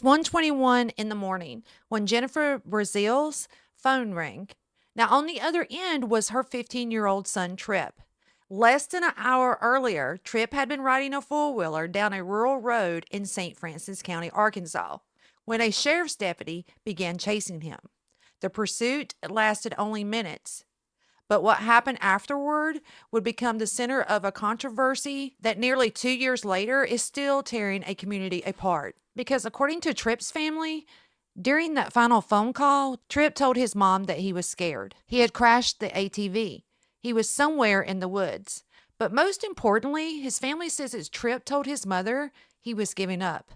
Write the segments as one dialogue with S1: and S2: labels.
S1: 1:21 in the morning when Jennifer Brazeale's phone rang. Now, on the other end was her 15-year-old son, Tripp. Less than an hour earlier, Tripp had been riding a four-wheeler down a rural road in St. Francis County, Arkansas, when a sheriff's deputy began chasing him. The pursuit lasted only minutes, but what happened afterward would become the center of a controversy that nearly 2 years later is still tearing a community apart. Because according to Tripp's family, during that final phone call, Tripp told his mom that he was scared. He had crashed the ATV. He was somewhere in the woods. But most importantly, his family says that Tripp told his mother he was giving up.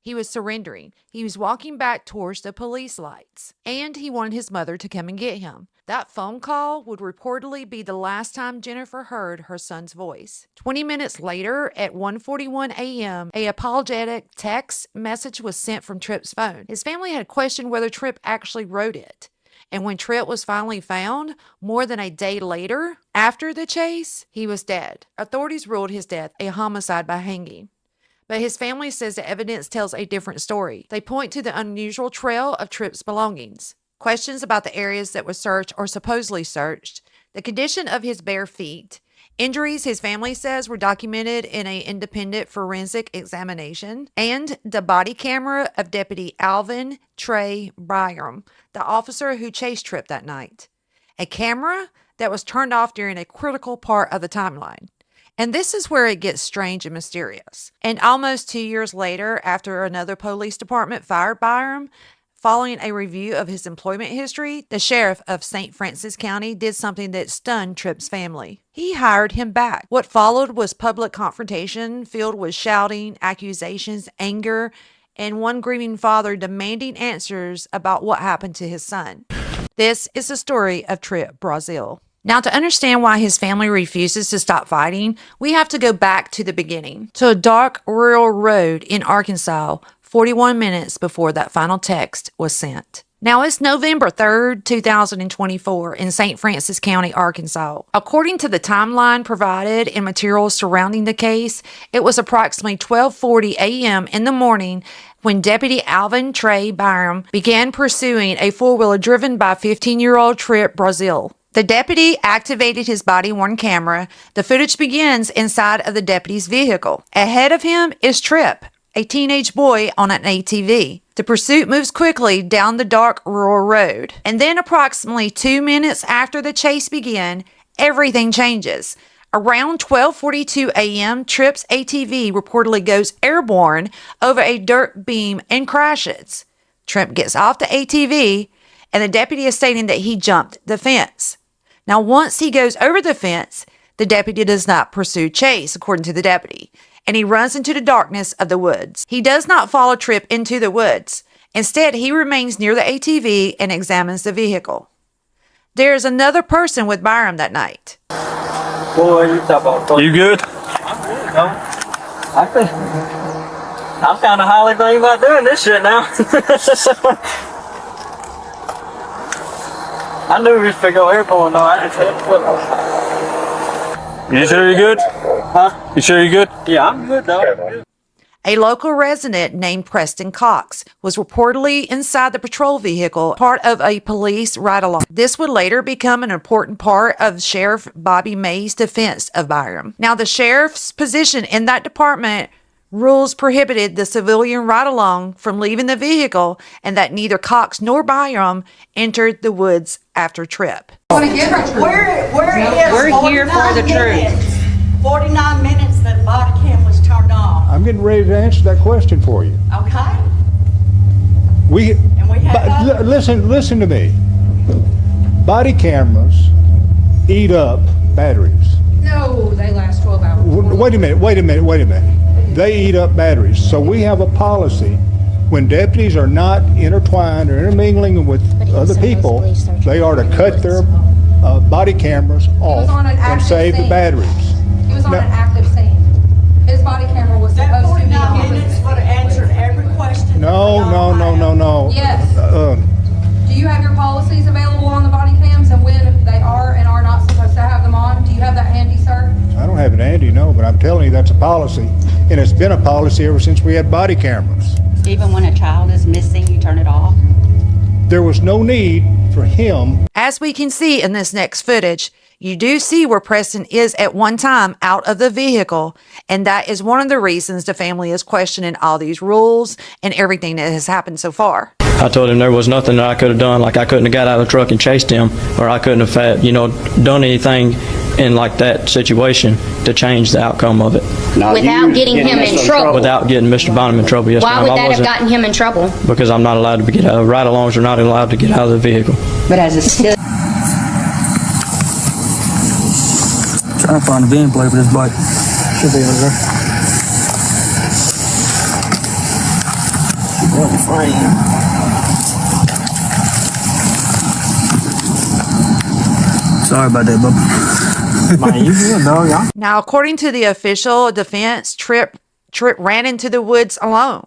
S1: He was surrendering. He was walking back towards the police lights. And he wanted his mother to come and get him. That phone call would reportedly be the last time Jennifer heard her son's voice. 20 minutes later, at 1:41 a.m., an apologetic text message was sent from Tripp's phone. His family had questioned whether Tripp actually wrote it. And when Tripp was finally found, more than a day later, after the chase, he was dead. Authorities ruled his death a homicide by hanging. But his family says the evidence tells a different story. They point to the unusual trail of Tripp's belongings, questions about the areas that were searched or supposedly searched, the condition of his bare feet, injuries his family says were documented in an independent forensic examination, and the body camera of Deputy Alvin Tripp Brazeale, the officer who chased Tripp that night. A camera that was turned off during a critical part of the timeline. And this is where it gets strange and mysterious. And almost 2 years later, after another police department fired Byram, following a review of his employment history, the sheriff of St. Francis County did something that stunned Tripp's family. He hired him back. What followed was public confrontation filled with shouting, accusations, anger, and one grieving father demanding answers about what happened to his son. This is the story of Tripp Brazeale. Now, to understand why his family refuses to stop fighting, we have to go back to the beginning, to a dark rural road in Arkansas, 41 minutes before that final text was sent. Now, it's November 3rd, 2024 in St. Francis County, Arkansas. According to the timeline provided in materials surrounding the case, it was approximately 12:40 a.m. in the morning when Deputy Alvin Tripp Brazeale began pursuing a four-wheeler driven by 15-year-old Tripp Brazeale. The deputy activated his body-worn camera. The footage begins inside of the deputy's vehicle. Ahead of him is Tripp, a teenage boy on an ATV. The pursuit moves quickly down the dark rural road. And then approximately 2 minutes after the chase began, everything changes. Around 12:42 a.m., Tripp's ATV reportedly goes airborne over a dirt beam and crashes. Tripp gets off the ATV, and the deputy is stating that he jumped the fence. Now, once he goes over the fence, the deputy does not pursue chase, according to the deputy, and he runs into the darkness of the woods. He does not follow Tripp into the woods. Instead, he remains near the ATV and examines the vehicle. There is another person with Byram that night.
S2: You good?
S3: I'm good, though. I'm kind of highly thinking about doing this shit now. I knew we was to go airborne though.
S2: You sure you're good?
S3: Huh?
S2: You sure you're good?
S3: Yeah, I'm good though.
S1: A local resident named Preston Cox was reportedly inside the patrol vehicle, part of a police ride-along. This would later become an important part of Sheriff Bobby May's defense of Byram. Now, the sheriff's position in that department rules prohibited the civilian ride-along from leaving the vehicle, and that neither Cox nor Byram entered the woods after Tripp.
S4: We're here for the truth.
S5: 49 minutes that body cam was turned on.
S6: I'm getting ready to answer that question for you.
S5: Okay.
S6: Listen to me. Body cameras eat up batteries.
S4: No, they last 12 hours.
S6: Wait a minute. They eat up batteries. So we have a policy when deputies are not intertwined or intermingling with other people, they are to cut their body cameras off and save the batteries.
S4: He was on an active scene. His body camera was
S5: That
S4: supposed to be
S5: 49
S4: on.
S5: minutes would have answered every question.
S6: No.
S4: Yes. Do you have your policies available on the body cams and when they are and are not supposed to have them on? Do you have that handy, sir?
S6: I don't have it handy, no, but I'm telling you that's a policy. And it's been a policy ever since we had body cameras.
S5: Even when a child is missing, you turn it off?
S6: There was no need for him.
S1: As we can see in this next footage, you do see where Preston is at one time out of the vehicle, and that is one of the reasons the family is questioning all these rules and everything that has happened so far.
S7: I told him there was nothing that I could have done, like I couldn't have got out of the truck and chased him, or I couldn't have, done anything in like that situation to change the outcome of it.
S8: Without getting him in trouble.
S7: Without getting Mr. Bonham in trouble, yes,
S8: Why
S7: ma'am.
S8: would that have gotten him in trouble?
S7: Because I'm not allowed to get out. Ride-alongs are not allowed to get out of the vehicle.
S5: But as a citizen.
S3: Trying to find a VIN plate for this bike. Should be over there. Sorry about that, bub. Man, you good, dog, y'all.
S1: Now, according to the official defense, Tripp ran into the woods alone.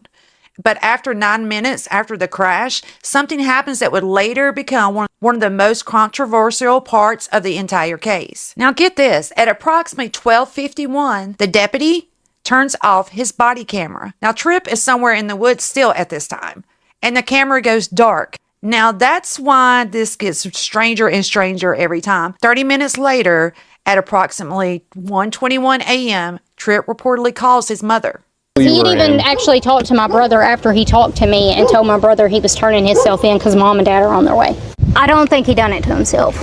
S1: But after 9 minutes after the crash, something happens that would later become one of the most controversial parts of the entire case. Now get this, at approximately 12:51, the deputy turns off his body camera. Now Tripp is somewhere in the woods still at this time, and the camera goes dark. Now that's why this gets stranger and stranger every time. 30 minutes later, at approximately 1:21 a.m., Tripp reportedly calls his mother.
S8: He had even actually talked to my brother after he talked to me and told my brother he was turning himself in because mom and dad are on their way. I don't think he done it to himself.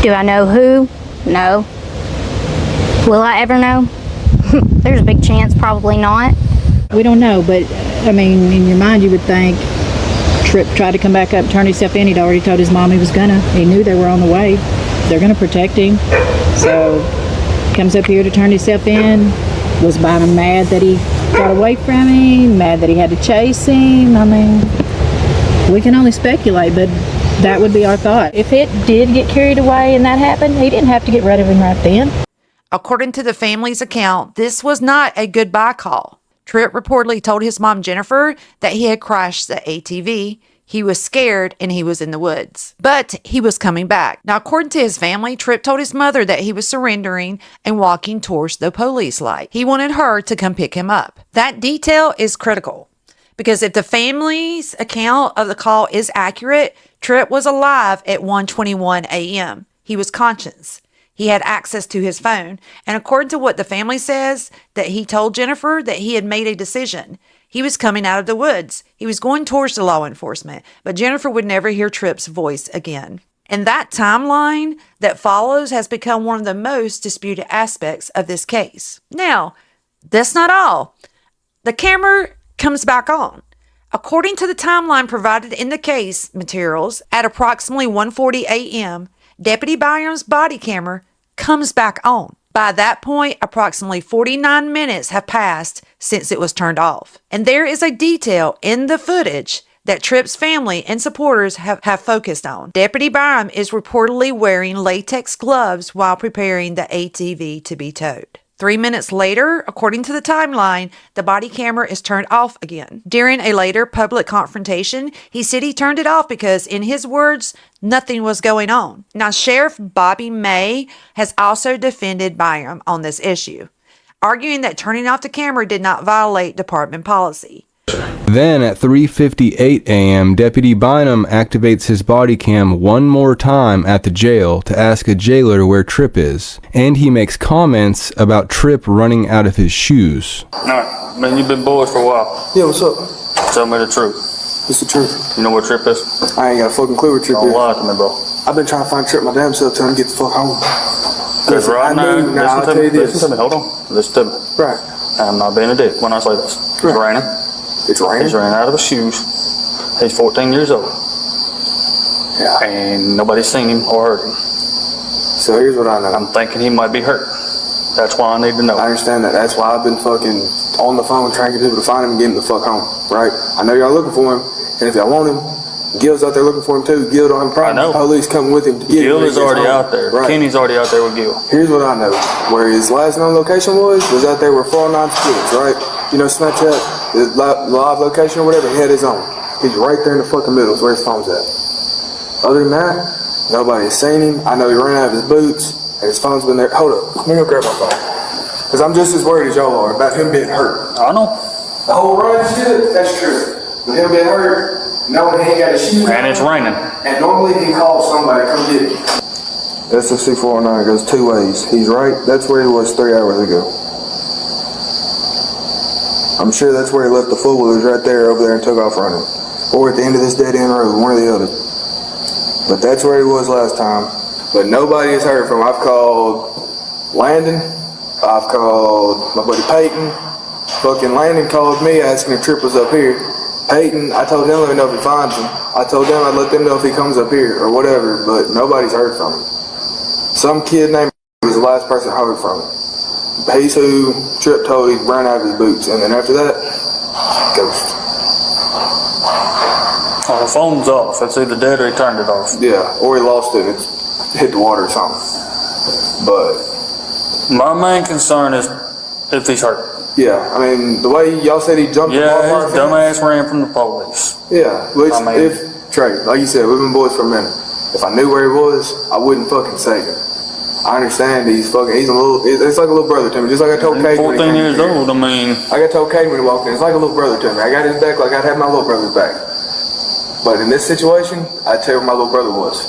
S8: Do I know who? No. Will I ever know? There's a big chance, probably not.
S9: We don't know, but I mean, in your mind you would think Tripp tried to come back up, turn himself in. He'd already told his mom he was gonna. He knew they were on the way. They're gonna protect him. So, comes up here to turn himself in. Was Bynum mad that he got away from him? Mad that he had to chase him? I mean, we can only speculate, but that would be our thought. If it did get carried away and that happened, he didn't have to get rid of him right then.
S1: According to the family's account, this was not a goodbye call. Tripp reportedly told his mom, Jennifer, that he had crashed the ATV. He was scared and he was in the woods, but he was coming back. Now, according to his family, Tripp told his mother that he was surrendering and walking towards the police light. He wanted her to come pick him up. That detail is critical because if the family's account of the call is accurate, Tripp was alive at 1:21 a.m. He was conscious. He had access to his phone. And according to what the family says, that he told Jennifer that he had made a decision. He was coming out of the woods. He was going towards the law enforcement, but Jennifer would never hear Tripp's voice again. And that timeline that follows has become one of the most disputed aspects of this case. Now, that's not all. The camera comes back on. According to the timeline provided in the case materials, at approximately 1:40 a.m., Deputy Byram's body camera comes back on. By that point, approximately 49 minutes have passed since it was turned off. And there is a detail in the footage that Tripp's family and supporters have focused on. Deputy Byram is reportedly wearing latex gloves while preparing the ATV to be towed. 3 minutes later, according to the timeline, the body camera is turned off again. During a later public confrontation, he said he turned it off because, in his words, nothing was going on. Now, Sheriff Bobby May has also defended Byram on this issue, arguing that turning off the camera did not violate department policy.
S10: Then at 3:58 a.m., Deputy Bynum activates his body cam one more time at the jail to ask a jailer where Tripp is, and he makes comments about Tripp running out of his shoes.
S2: Alright, man, you've been bored for a while.
S3: Yeah, what's up?
S2: Tell me the truth.
S3: What's the truth?
S2: You know where Tripp is?
S3: I ain't got a fucking clue where Tripp
S2: Don't
S3: is.
S2: lie to me, bro.
S3: I've been trying to find Tripp my damn self till him get the fuck home.
S2: Because right now,
S3: I'll tell you this.
S2: listen to me, hold on. Listen to me.
S3: Right.
S2: I'm not being a dick when I say this. It's
S3: Right.
S2: raining.
S3: It's raining.
S2: He's running out of his shoes. He's 14 years old.
S3: Yeah.
S2: And nobody's seen him or heard him.
S3: So here's what I know.
S2: I'm thinking he might be hurt. That's why I need to know.
S3: I understand that. That's why I've been fucking on the phone trying to get people to find him and get him the fuck home. Right? I know y'all looking for him, and if y'all want him, Gil's out there looking for him too. Gil don't have a problem.
S2: I know.
S3: Police coming with him to get him.
S2: Gil is already out there.
S3: Right.
S2: Kenny's already out there with Gil.
S3: Here's what I know. Where his last known location was out there where 409 splits, right? You know, Snapchat, the live location or whatever, he had his own. He's right there in the fucking middle is where his phone's at. Other than that, nobody has seen him. I know he ran out of his boots and his phone's been there. Hold up. Let me go grab my phone. Because I'm just as worried as y'all are about him being hurt.
S2: I know.
S3: The whole run shit, that's true. But he'll get hurt, knowing he ain't got his shoes on.
S2: And it's raining.
S3: And normally he calls somebody to come get him. SFC 409 goes two ways. He's right. That's where he was 3 hours ago. I'm sure that's where he left the four-wheelers right there, over there, and took off running. Or at the end of this dead-end road, one or the other. But that's where he was last time. But nobody has heard from him. I've called Landon. I've called my buddy Peyton. Fucking Landon called me asking if Tripp was up here. Peyton, I told him let me know if he finds him. I told them I'd let them know if he comes up here or whatever, but nobody's heard from him. Some kid named was the last person I heard from him. He's who Tripp told he ran out of his boots, and then after that, ghost.
S2: Oh, the phone's off. It's either dead or he turned it off.
S3: Yeah, or he lost it. It hit the water or something. But
S2: my main concern is if he's hurt.
S3: yeah, I mean, the way y'all said he jumped the ball.
S2: Yeah, his dumbass ran from the police.
S3: Yeah, which
S2: I mean,
S3: if Trey, like you said, we've been boys for a minute. If I knew where he was, I wouldn't fucking save him. I understand he's a little, it's like a little brother to me. Just like I told Kate
S2: 14 years old, I mean.
S3: I got told Kate when he walked in, it's like a little brother to me. I got his back like I'd have my little brother's back. But in this situation, I'd tell you where my little brother was.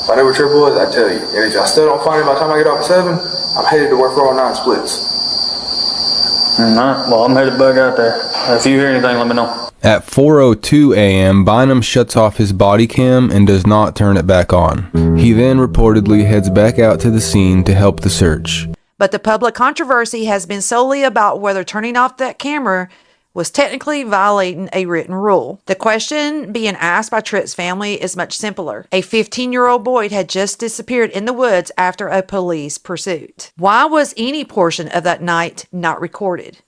S3: If I knew where Tripp was, I'd tell you. And if I still don't find him by the time I get off at 7, I'm headed to work for all 9 splits.
S2: Alright, well, I'm headed back out there. If you hear anything, let me know.
S10: At 4:02 a.m., Bynum shuts off his body cam and does not turn it back on. He then reportedly heads back out to the scene to help the search.
S1: But the public controversy has been solely about whether turning off that camera was technically violating a written rule. The question being asked by Tripp's family is much simpler. A 15-year-old boy had just disappeared in the woods after a police pursuit. Why was any portion of that night not recorded?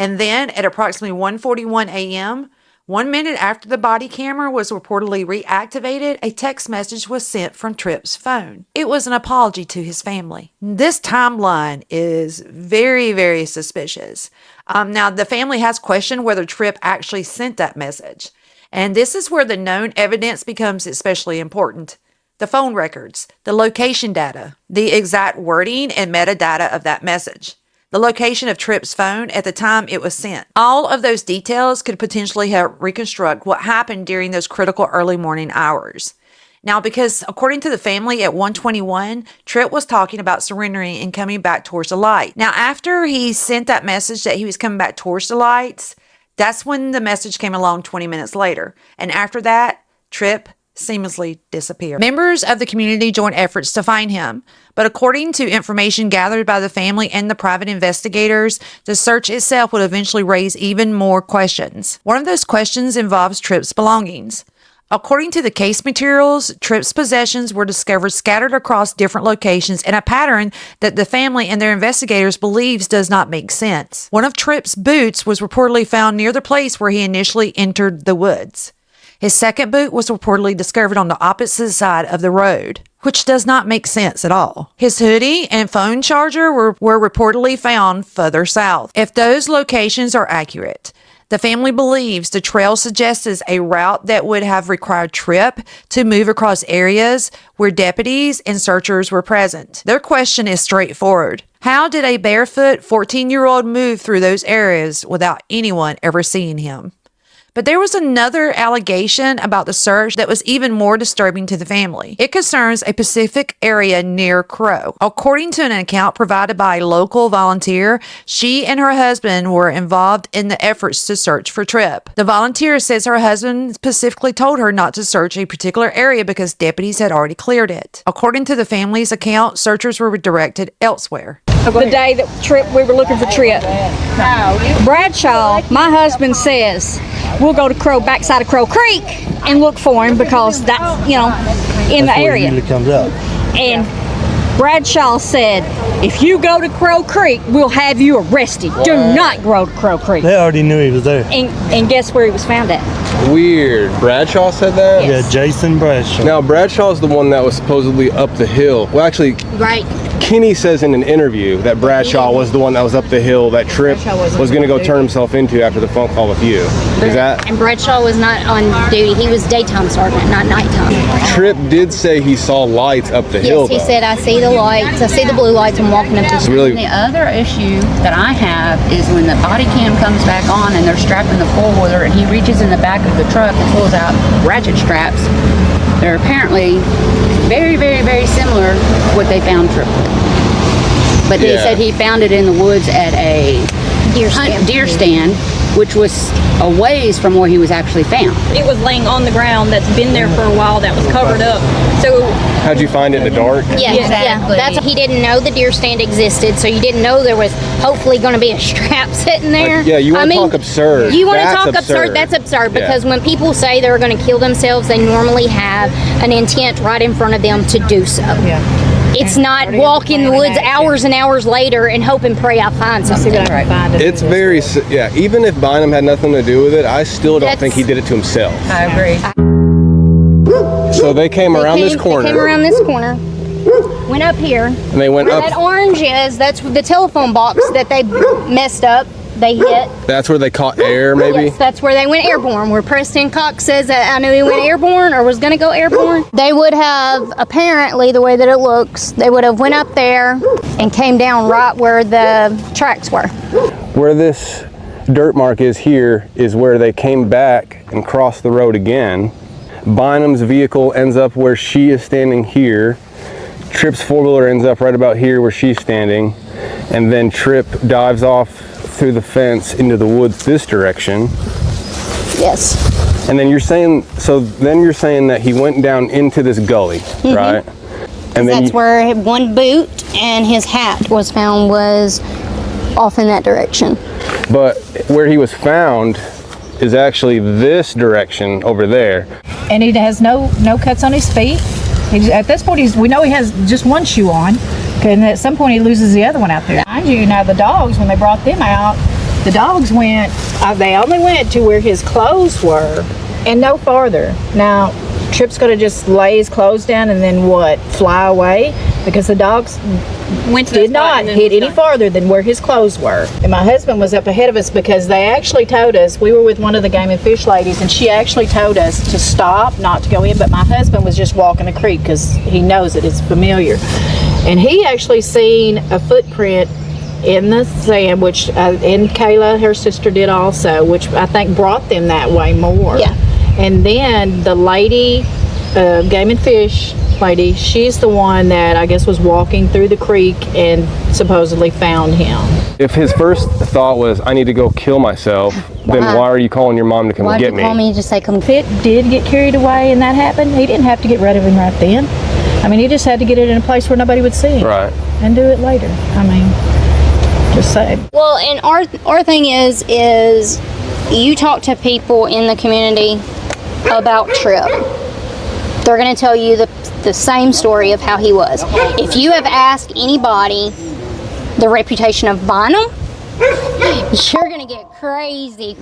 S1: And then at approximately 1:41 a.m., 1 minute after the body camera was reportedly reactivated, a text message was sent from Tripp's phone. It was an apology to his family. This timeline is very, very suspicious. Now, the family has questioned whether Tripp actually sent that message. And this is where the known evidence becomes especially important. The phone records, the location data, the exact wording and metadata of that message, the location of Tripp's phone at the time it was sent. All of those details could potentially help reconstruct what happened during those critical early morning hours. Now, because according to the family at 1:21, Tripp was talking about surrendering and coming back towards the light. Now, after he sent that message that he was coming back towards the lights, that's when the message came along 20 minutes later. And after that, Tripp seamlessly disappeared. Members of the community joined efforts to find him, but according to information gathered by the family and the private investigators, the search itself would eventually raise even more questions. One of those questions involves Tripp's belongings. According to the case materials, Tripp's possessions were discovered scattered across different locations in a pattern that the family and their investigators believes does not make sense. One of Tripp's boots was reportedly found near the place where he initially entered the woods. His second boot was reportedly discovered on the opposite side of the road, which does not make sense at all. His hoodie and phone charger were reportedly found further south. If those locations are accurate, the family believes the trail suggests a route that would have required Tripp to move across areas where deputies and searchers were present. Their question is straightforward. How did a barefoot 14-year-old move through those areas without anyone ever seeing him? But there was another allegation about the search that was even more disturbing to the family. It concerns a specific area near Crow. According to an account provided by a local volunteer, she and her husband were involved in the efforts to search for Tripp. The volunteer says her husband specifically told her not to search a particular area because deputies had already cleared it. According to the family's account, searchers were directed elsewhere.
S8: The day that we were looking for Tripp, Bradshaw, my husband, says we'll go to backside of Crow Creek and look for him because that's, in the area.
S11: Usually comes up.
S8: And Bradshaw said, if you go to Crow Creek, we'll have you arrested. Do not go to Crow Creek.
S11: They already knew he was there.
S8: And guess where he was found at?
S10: Weird. Bradshaw said that?
S11: Yeah, Jason Bradshaw.
S10: Now, Bradshaw's the one that was supposedly up the hill. Well, actually,
S8: Right.
S10: Kenny says in an interview that Bradshaw was the one that was up the hill that Tripp was going to go turn himself into after the phone call with you. Is that?
S8: And Bradshaw was not on duty. He was daytime sergeant, not nighttime.
S10: Tripp did say he saw lights up the hill,
S8: Yes, he
S10: though.
S8: said, I see the lights. I see the blue lights. I'm walking up the street.
S10: Really?
S12: The other issue that I have is when the body cam comes back on and they're strapping the four-wheeler and he reaches in the back of the truck and pulls out ratchet straps. They're apparently very, very, very similar to what they found Tripp. But they said he found it in the woods at a deer stand, which was a ways from where he was actually found.
S13: It was laying on the ground that's been there for a while, that was covered up. So
S10: how'd you find it in the dark?
S8: Yeah,
S12: Exactly.
S8: That's he didn't know the deer stand existed, so you didn't know there was hopefully going to be a strap sitting there.
S10: Yeah, you want to talk absurd.
S8: You want to
S10: That's
S8: talk absurd. That's absurd because when people say they're going to kill themselves, they normally have an intent right in front of them to do so.
S9: Yeah.
S8: It's not walk in the woods hours and hours later and hope and pray I find something.
S10: It's very, even if Bynum had nothing to do with it, I still don't think he did it to himself.
S12: I agree.
S10: So they came around this corner.
S8: They came around this corner, went up here.
S10: And they went
S8: Where
S10: up.
S8: that orange is, that's the telephone box that they messed up. They hit.
S10: That's where they caught air, maybe?
S8: Yes, that's where they went airborne. Where Preston Cox says that I knew he went airborne or was going to go airborne. They would have, apparently, the way that it looks, they would have went up there and came down right where the tracks were.
S10: Where this dirt mark is here is where they came back and crossed the road again. Bynum's vehicle ends up where she is standing here. Tripp's four-wheeler ends up right about here where she's standing. And then Tripp dives off through the fence into the woods this direction.
S8: Yes.
S10: And then you're saying, that he went down into this gully, right? And then
S8: That's where one boot and his hat was found was off in that direction.
S10: But where he was found is actually this direction over there.
S9: And he has no cuts on his feet. At this point, we know he has just one shoe on. And at some point, he loses the other one out there. Mind you, now the dogs, when they brought them out, the dogs went, they only went to where his clothes were and no farther. Now, Tripp's going to just lay his clothes down and then what? Fly away? Because the dogs did not hit any farther than where his clothes were. And my husband was up ahead of us because they actually told us, we were with one of the game and fish ladies, and she actually told us to stop, not to go in, but my husband was just walking the creek because he knows it, it's familiar. And he actually seen a footprint in the sand, which, and Kayla, her sister, did also, which I think brought them that way more.
S8: Yeah.
S9: And then the lady, game and fish lady, she's the one that I guess was walking through the creek and supposedly found him.
S10: If his first thought was, I need to go kill myself, then why are you calling your mom to come
S8: Why'd
S10: get
S8: you
S10: me?
S8: call me and just say, come
S9: If it did get carried away and that happened, he didn't have to get rid of him right then. I mean, he just had to get it in a place where nobody would see him.
S10: Right.
S9: And do it later. I mean, just say.
S8: Well, and our thing is you talk to people in the community about Tripp. They're going to tell you the same story of how he was. If you have asked anybody the reputation of Bynum, you're going to get crazy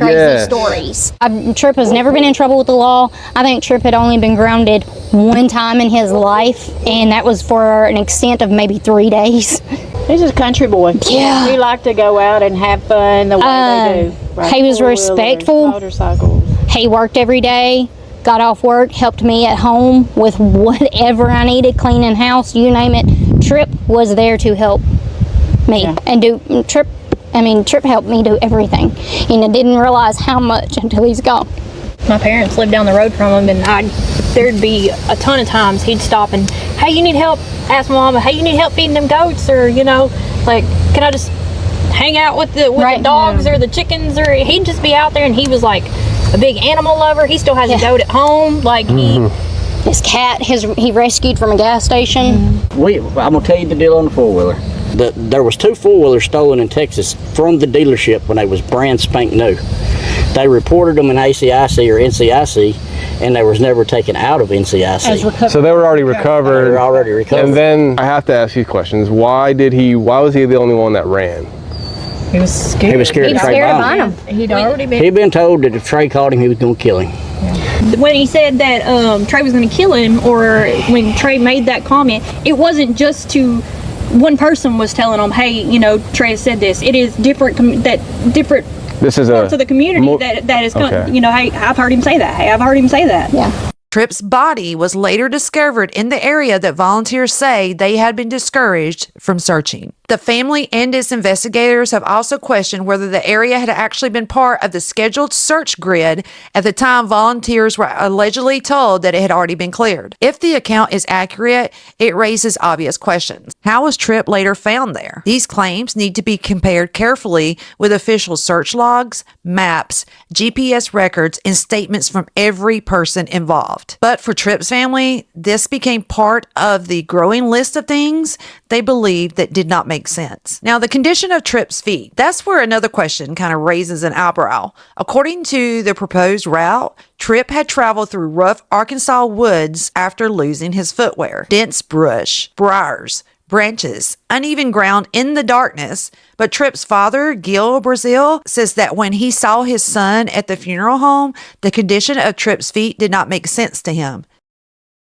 S8: stories. Tripp has never been in trouble with the law. I think Tripp had only been grounded one time in his life, and that was for an extent of maybe 3 days.
S9: He's a country boy.
S8: Yeah.
S9: He liked to go out and have fun the way they do.
S8: He was respectful.
S9: Motorcycles.
S8: He worked every day, got off work, helped me at home with whatever I needed, cleaning house, you name it. Tripp was there to help me and do Tripp helped me do everything, and I didn't realize how much until he's gone.
S13: my parents lived down the road from him, and there'd be a ton of times he'd stop and, hey, you need help? Ask Mom, hey, you need help feeding them goats? Or, you know, like, can I just hang out with the dogs or the chickens? Or he'd just be out there, and he was like a big animal lover. He still has a goat at home. Like,
S8: his cat, he rescued from a gas station.
S14: I'm gonna tell you the deal on the four-wheeler. There was 2 four-wheelers stolen in Texas from the dealership when they was brand spank new. They reported them in ACIC or NCIC, and they was never taken out of NCIC.
S10: So they were already recovered.
S14: They were already recovered.
S10: And then I have to ask you questions. Why was he the only one that ran?
S9: He was scared.
S14: He was scared
S8: He was
S14: of Trey
S8: scared of
S14: Bynum.
S8: Bynum.
S9: He'd already been.
S14: He'd been told that if Trey caught him, he was going to kill him.
S13: When he said that Trey was going to kill him, or when Trey made that comment, it wasn't just to one person was telling him, hey, you know, Trey has said this. It is different different
S10: This is
S13: parts of the community that is
S10: okay.
S13: you know, hey, I've heard him say that. Hey, I've heard him say that.
S8: Yeah.
S1: Tripp's body was later discovered in the area that volunteers say they had been discouraged from searching. The family and its investigators have also questioned whether the area had actually been part of the scheduled search grid at the time volunteers were allegedly told that it had already been cleared. If the account is accurate, it raises obvious questions. How was Tripp later found there? These claims need to be compared carefully with official search logs, maps, GPS records, and statements from every person involved. But for Tripp's family, this became part of the growing list of things they believed that did not make sense. Now, the condition of Tripp's feet, that's where another question kind of raises an eyebrow. According to the proposed route, Tripp had traveled through rough Arkansas woods after losing his footwear. Dense brush, briars, branches, uneven ground in the darkness. But Tripp's father, Gil Brazeale, says that when he saw his son at the funeral home, the condition of Tripp's feet did not make sense to him.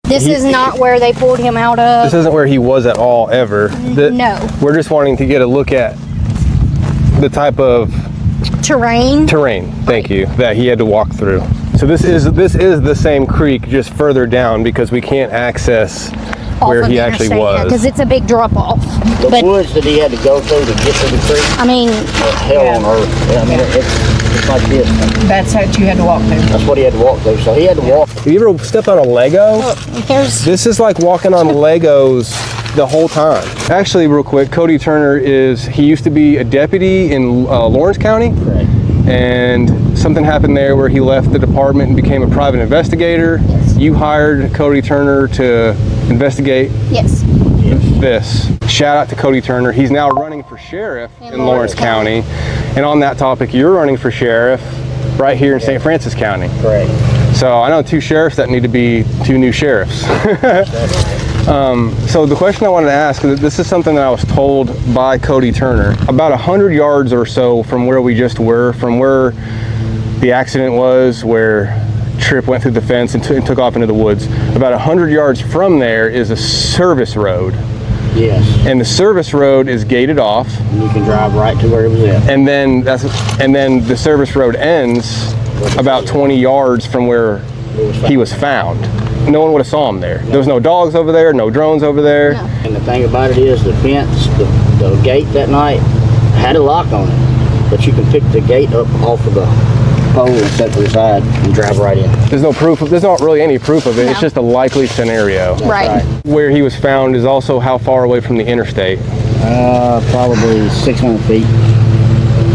S8: This is not where they pulled him out of.
S10: This isn't where he was at all, ever.
S8: No.
S10: We're just wanting to get a look at the type of
S8: Terrain.
S10: thank you, that he had to walk through. So this is the same creek, just further down, because we can't access where he actually was.
S8: Because it's a big drop off.
S14: The woods that he had to go through to get to the creek.
S8: I mean,
S14: Hell on earth. I mean, it's like this.
S9: That's what you had to walk through.
S14: That's what he had to walk through. So he had to walk.
S10: Have you ever stepped on a Lego? This is like walking on Legos the whole time. Actually, real quick, Cody Turner he used to be a deputy in Lawrence County.
S14: Correct.
S10: And something happened there where he left the department and became a private investigator.
S8: Yes.
S10: You hired Cody Turner to investigate
S8: yes.
S10: this. Shout out to Cody Turner. He's now running for sheriff in Lawrence County. And on that topic, you're running for sheriff right here in St. Francis County.
S14: Correct.
S10: So I know two sheriffs that need to be two new sheriffs. So the question I wanted to ask, this is something that I was told by Cody Turner, about 100 yards or so from where we just were, from where the accident was, where Tripp went through the fence and took off into the woods. About 100 yards from there is a service road.
S14: Yes.
S10: And the service road is gated off.
S14: And you can drive right to where it was at.
S10: And then the service road ends about 20 yards from where he was found. No one would have saw him there. There was no dogs over there, no drones over there.
S8: No.
S14: And the thing about it is the fence, the gate that night had a lock on it, but you can pick the gate up off of the pole and set to the side and drive right in.
S10: There's no proof. There's not really any proof of it.
S8: No.
S10: It's just a likely scenario.
S8: Right.
S10: Where he was found is also how far away from the interstate.
S14: Probably 600 feet.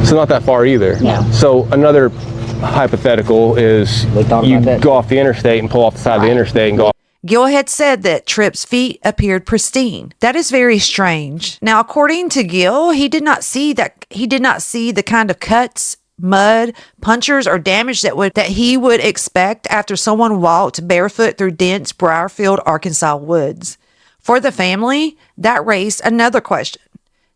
S10: So not that far either.
S8: No.
S10: So another hypothetical is you go off the interstate and pull off the side of the interstate and go off.
S1: Gil had said that Tripp's feet appeared pristine. That is very strange. Now, according to Gil, he did not see the kind of cuts, mud, punctures, or damage that he would expect after someone walked barefoot through dense briar-filled Arkansas woods. For the family, that raised another question.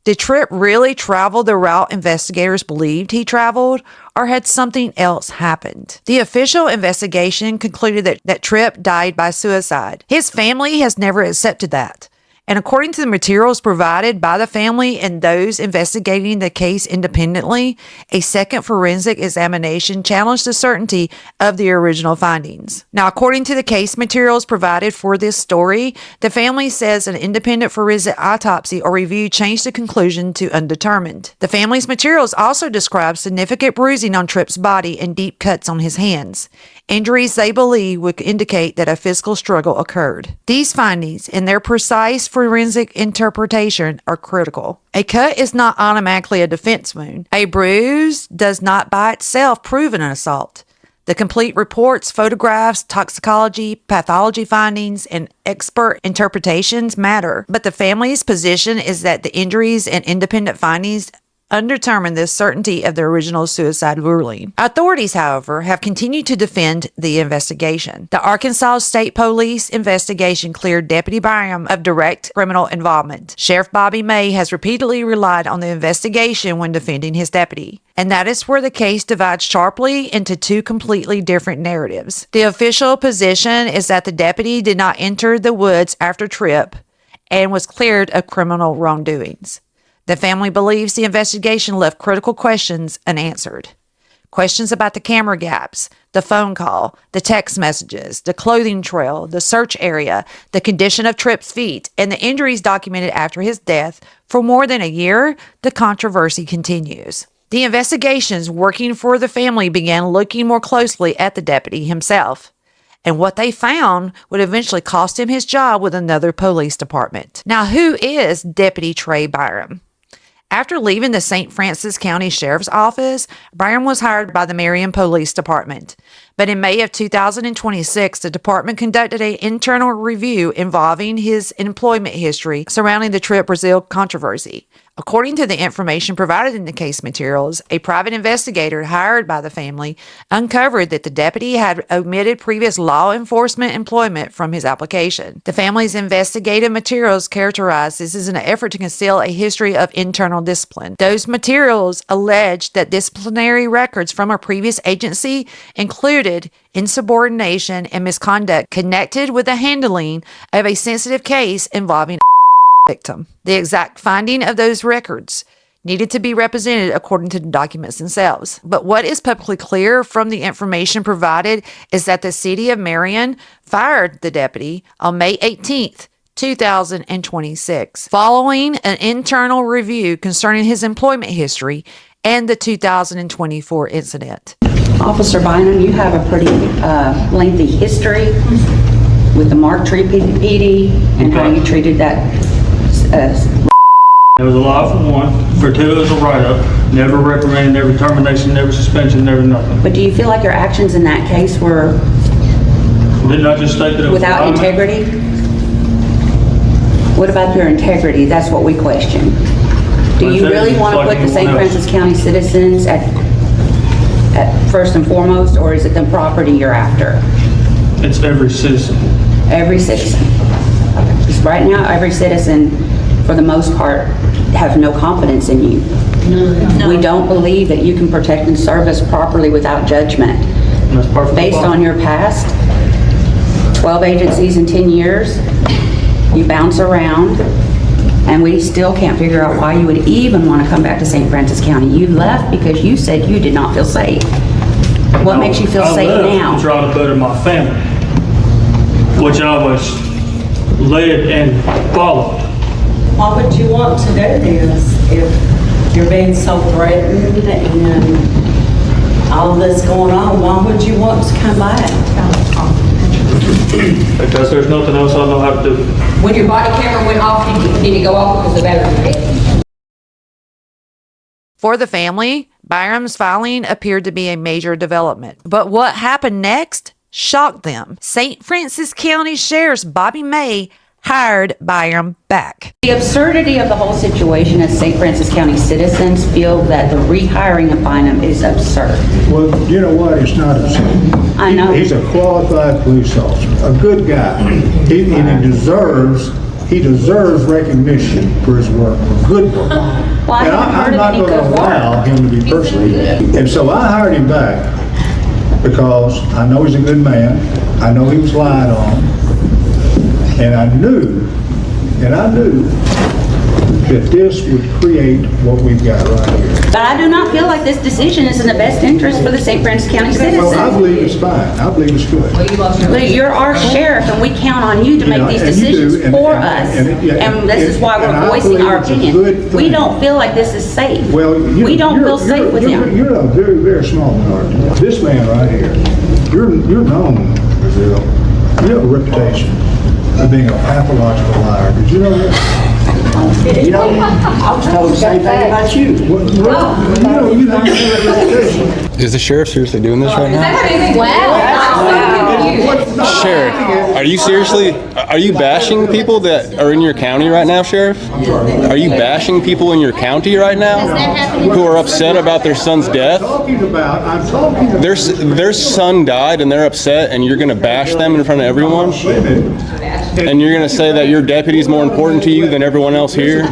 S1: Did Tripp really travel the route investigators believed he traveled, or had something else happened? The official investigation concluded that Tripp died by suicide. His family has never accepted that. And according to the materials provided by the family and those investigating the case independently, a second forensic examination challenged the certainty of the original findings. Now, according to the case materials provided for this story, the family says an independent forensic autopsy or review changed the conclusion to undetermined. The family's materials also describe significant bruising on Tripp's body and deep cuts on his hands. Injuries they believe would indicate that a physical struggle occurred. These findings and their precise forensic interpretation are critical. A cut is not automatically a defense wound. A bruise does not by itself prove an assault. The complete reports, photographs, toxicology, pathology findings, and expert interpretations matter, but the family's position is that the injuries and independent findings undetermined the certainty of the original suicide ruling. Authorities, however, have continued to defend the investigation. The Arkansas State Police investigation cleared Deputy Byram of direct criminal involvement. Sheriff Bobby May has repeatedly relied on the investigation when defending his deputy. And that is where the case divides sharply into two completely different narratives. The official position is that the deputy did not enter the woods after Tripp and was cleared of criminal wrongdoings. The family believes the investigation left critical questions unanswered. Questions about the camera gaps, the phone call, the text messages, the clothing trail, the search area, the condition of Tripp's feet, and the injuries documented after his death. For more than a year, the controversy continues. The investigations working for the family began looking more closely at the deputy himself. And what they found would eventually cost him his job with another police department. Now, who is Deputy Trey Byram? After leaving the St. Francis County Sheriff's Office, Byram was hired by the Marion Police Department. But in May of 2026, the department conducted an internal review involving his employment history surrounding the Tripp Brazeale controversy. According to the information provided in the case materials, a private investigator hired by the family uncovered that the deputy had omitted previous law enforcement employment from his application. The family's investigative materials characterized this as an effort to conceal a history of internal discipline. Those materials alleged that disciplinary records from a previous agency included insubordination and misconduct connected with the handling of a sensitive case involving victim. The exact finding of those records needed to be represented according to the documents themselves. But what is publicly clear from the information provided is that the city of Marion fired the deputy on May 18th, 2026, following an internal review concerning his employment history and the 2024 incident.
S12: Officer Bynum, you have a pretty lengthy history with the Mark Tree PD and how you treated that.
S2: There was a law for one. For two, it was a write-up. Never reprimanded, never termination, never suspension, never nothing.
S12: But do you feel like your actions in that case were
S2: Didn't I just state that it was
S12: without integrity? What about your integrity? That's what we question. Do you really want to put the St. Francis County citizens at first and foremost, or is it the property you're after?
S2: It's every citizen.
S12: Every citizen. Because right now, every citizen, for the most part, have no confidence in you. No. We don't believe that you can protect and serve us properly without judgment.
S2: That's perfectly
S12: Based
S2: fine.
S12: on your past, 12 agencies in 10 years, you bounce around, and we still can't figure out why you would even want to come back to St. Francis County. You left because you said you did not feel safe. What makes you feel safe now?
S2: I try to better my family, which I was led and followed.
S5: Why would you want to do this if you're being so threatened and all this going on? Why would you want to come back?
S2: Because there's nothing else I know how to do.
S4: When your body camera went off, did it go off because the battery dead?
S1: For the family, Byram's filing appeared to be a major development. But what happened next shocked them. St. Francis County Sheriff's Bobby May hired Byram back.
S12: The absurdity of the whole situation is St. Francis County citizens feel that the rehiring of Bynum is absurd.
S6: Well, you know what? It's not absurd.
S12: I know.
S6: He's a qualified police officer, a good guy. He deserves recognition for his work, good work.
S12: Well, I haven't heard of any good
S6: I'm not going to allow
S12: work.
S6: him to be personally. And so I hired him back because I know he's a good man. I know he was lied on. And I knew that this would create what we've got right here.
S12: But I do not feel like this decision is in the best interest for the St. Francis County citizens.
S6: Well, I believe it's fine. I believe it's good.
S12: But you're our sheriff, and we count on you to make these decisions for us. And this is why we're voicing our opinion. We don't feel like this is safe.
S6: Well,
S12: we don't feel safe with him.
S6: You're a very, very small minority. This man right here, you're known, Brazil. You have a reputation of being a pathological liar. Did you know that?
S14: You know, I was told the same thing about you.
S6: You have that reputation.
S10: Is the sheriff seriously doing this right now?
S13: Wow.
S10: Sheriff, are you bashing people that are in your county right now, Sheriff? Are you bashing people in your county right now who are upset about their son's death? Their son died and they're upset, and you're going to bash them in front of everyone? And you're going to say that your deputy is more important to you than everyone else here?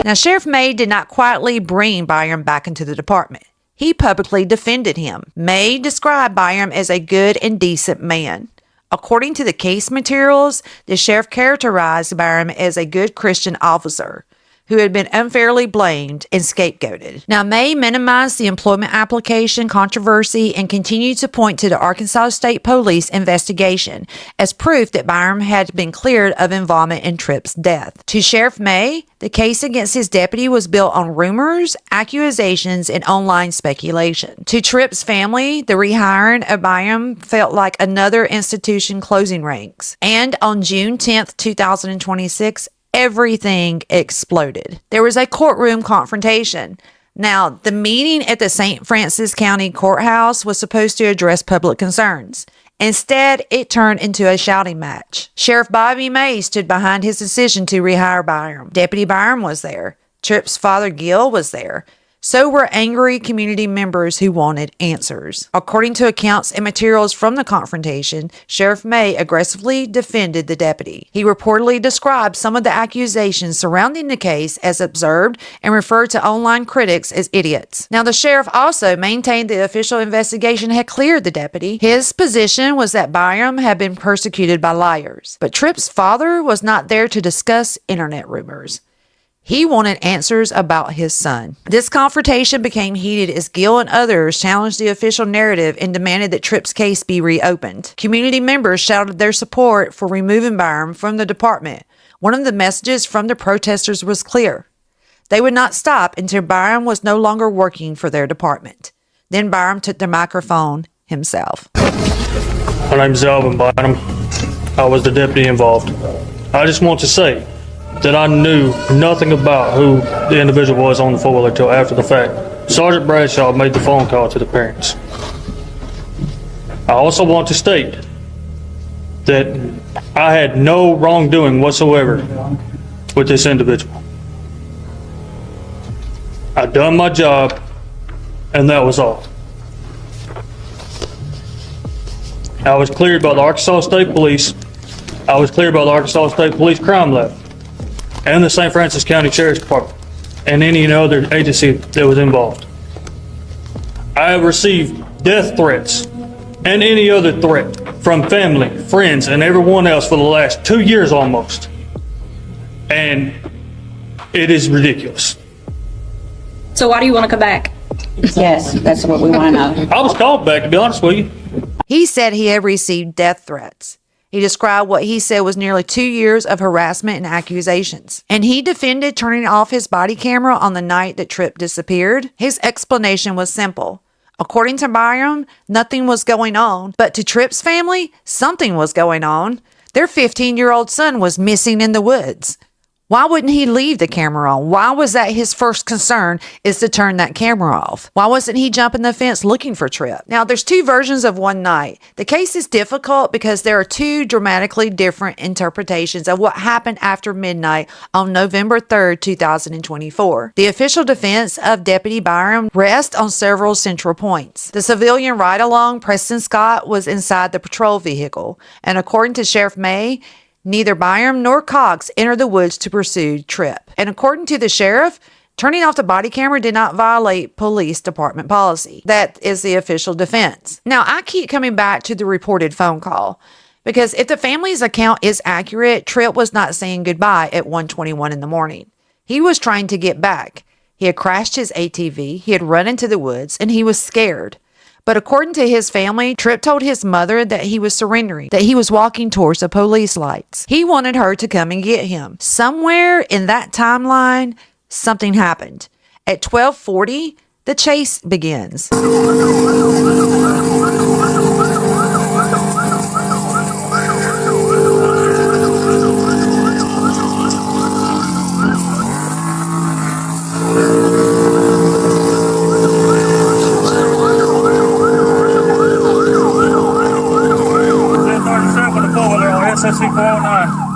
S1: Now, Sheriff May did not quietly bring Byram back into the department. He publicly defended him. May described Byram as a good and decent man. According to the case materials, the sheriff characterized Byram as a good Christian officer who had been unfairly blamed and scapegoated. Now, May minimized the employment application controversy and continued to point to the Arkansas State Police investigation as proof that Byram had been cleared of involvement in Tripp's death. To Sheriff May, the case against his deputy was built on rumors, accusations, and online speculation. To Tripp's family, the rehiring of Byram felt like another institution closing ranks. And on June 10th, 2026, everything exploded. There was a courtroom confrontation. Now, the meeting at the St. Francis County Courthouse was supposed to address public concerns. Instead, it turned into a shouting match. Sheriff Bobby May stood behind his decision to rehire Byram. Deputy Byram was there. Tripp's father, Gil, was there. So were angry community members who wanted answers. According to accounts and materials from the confrontation, Sheriff May aggressively defended the deputy. He reportedly described some of the accusations surrounding the case as absurd and referred to online critics as idiots. Now, the sheriff also maintained the official investigation had cleared the deputy. His position was that Byram had been persecuted by liars. But Tripp's father was not there to discuss internet rumors. He wanted answers about his son. This confrontation became heated as Gil and others challenged the official narrative and demanded that Tripp's case be reopened. Community members shouted their support for removing Byram from the department. One of the messages from the protesters was clear. They would not stop until Byram was no longer working for their department. Then Byram took the microphone himself.
S2: My name's Alvin Bynum. I was the deputy involved. I just want to say that I knew nothing about who the individual was on the four-wheeler until after the fact. Sergeant Bradshaw made the phone call to the parents. I also want to state that I had no wrongdoing whatsoever with this individual. I done my job, and that was all. I was cleared by the Arkansas State Police. I was cleared by the Arkansas State Police Crime Lab and the St. Francis County Sheriff's Department and any other agency that was involved. I have received death threats and any other threat from family, friends, and everyone else for the last 2 years almost. And it is ridiculous.
S13: So why do you want to come back?
S12: Yes, that's what we want to know.
S2: I was called back, to be honest with you.
S1: He said he had received death threats. He described what he said was nearly 2 years of harassment and accusations. And he defended turning off his body camera on the night that Tripp disappeared. His explanation was simple. According to Byram, nothing was going on, but to Tripp's family, something was going on. Their 15-year-old son was missing in the woods. Why wouldn't he leave the camera on? Why was that his first concern, is to turn that camera off? Why wasn't he jumping the fence looking for Tripp? Now, there's two versions of one night. The case is difficult because there are two dramatically different interpretations of what happened after midnight on November 3rd, 2024. The official defense of Deputy Byram rests on several central points. The civilian ride-along, Preston Scott, was inside the patrol vehicle, and according to Sheriff May, neither Byram nor Cox entered the woods to pursue Tripp. And according to the sheriff, turning off the body camera did not violate police department policy. That is the official defense. Now, I keep coming back to the reported phone call because if the family's account is accurate, Tripp was not saying goodbye at 1:21 in the morning. He was trying to get back. He had crashed his ATV, he had run into the woods, and he was scared. But according to his family, Tripp told his mother that he was surrendering, that he was walking towards the police lights. He wanted her to come and get him. Somewhere in that timeline, something happened. At 12:40, the chase begins.
S2: SSC 409.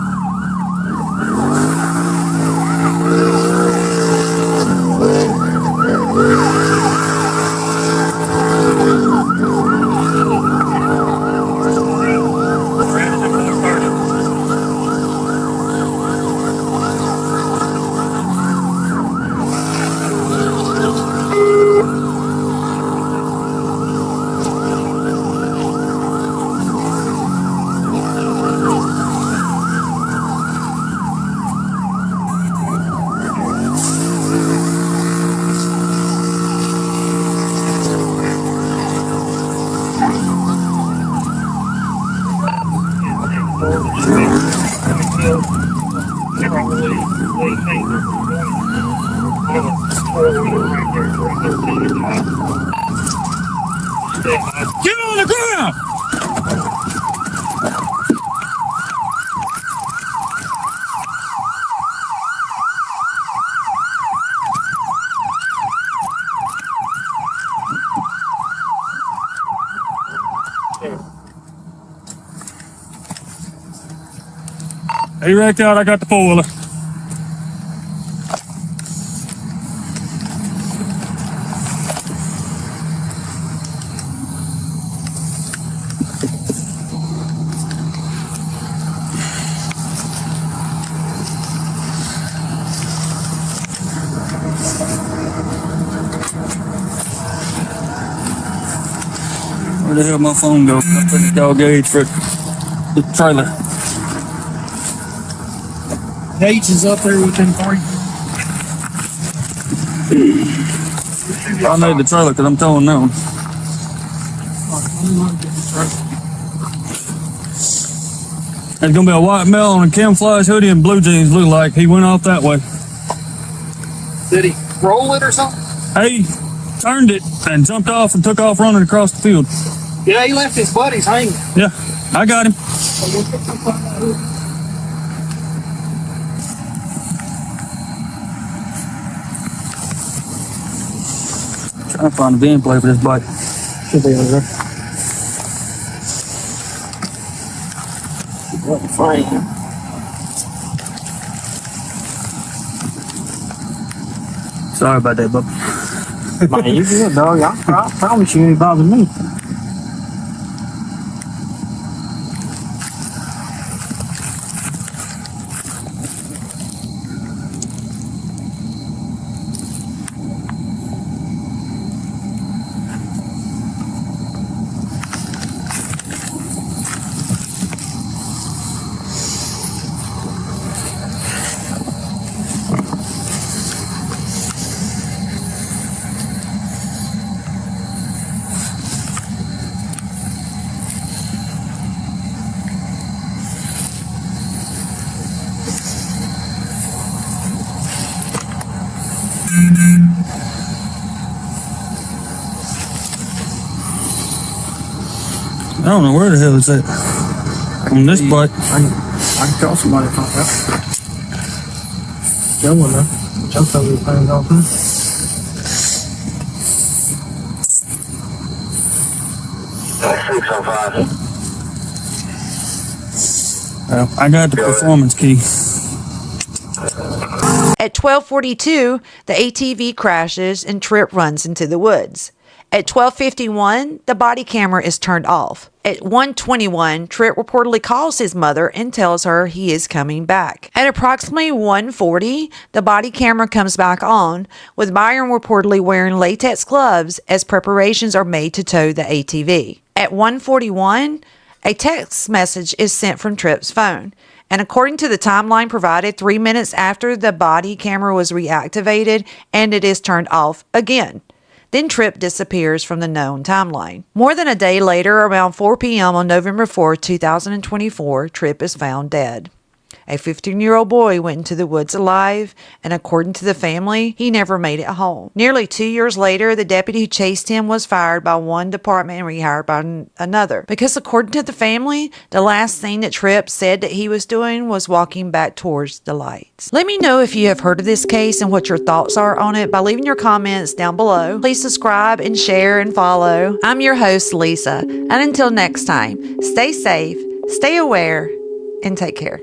S2: Get on the ground! Hey, wrecked out. I got the four-wheeler. Where the hell my phone go? I put the dog gauge for the trailer. Gauge is up there within 3. I need the trailer because I'm towing that one. There's gonna be a white male on a camouflage hoodie and blue jeans. Look like he went off that way.
S11: Did he roll it or something?
S2: He turned it and jumped off and took off running across the field.
S11: Yeah, he left his buddies hanging.
S2: Yeah, I got him. Trying to find the VIN plate for this bike. Should be over there.
S11: Fine.
S2: Sorry about that, bub.
S11: Man, you good, dog. I promise you ain't bothering me.
S2: I don't know where the hell it's at. On this bike.
S11: I can call somebody from that. Joe will know. Joe told me things all the time.
S2: Well, I got the performance key.
S1: At 12:42, the ATV crashes and Tripp runs into the woods. At 12:51, the body camera is turned off. At 1:21, Tripp reportedly calls his mother and tells her he is coming back. At approximately 1:40, the body camera comes back on, with Byron reportedly wearing latex gloves as preparations are made to tow the ATV. At 1:41, a text message is sent from Tripp's phone. And according to the timeline provided, 3 minutes after the body camera was reactivated and it is turned off again. Then Tripp disappears from the known timeline. More than a day later, around 4 p.m. on November 4, 2024, Tripp is found dead. A 15-year-old boy went into the woods alive, and according to the family, he never made it home. Nearly 2 years later, the deputy who chased him was fired by one department and rehired by another. Because according to the family, the last thing that Tripp said that he was doing was walking back towards the lights. Let me know if you have heard of this case and what your thoughts are on it by leaving your comments down below. Please subscribe and share and follow. I'm your host, Lisa. And until next time, stay safe, stay aware, and take care.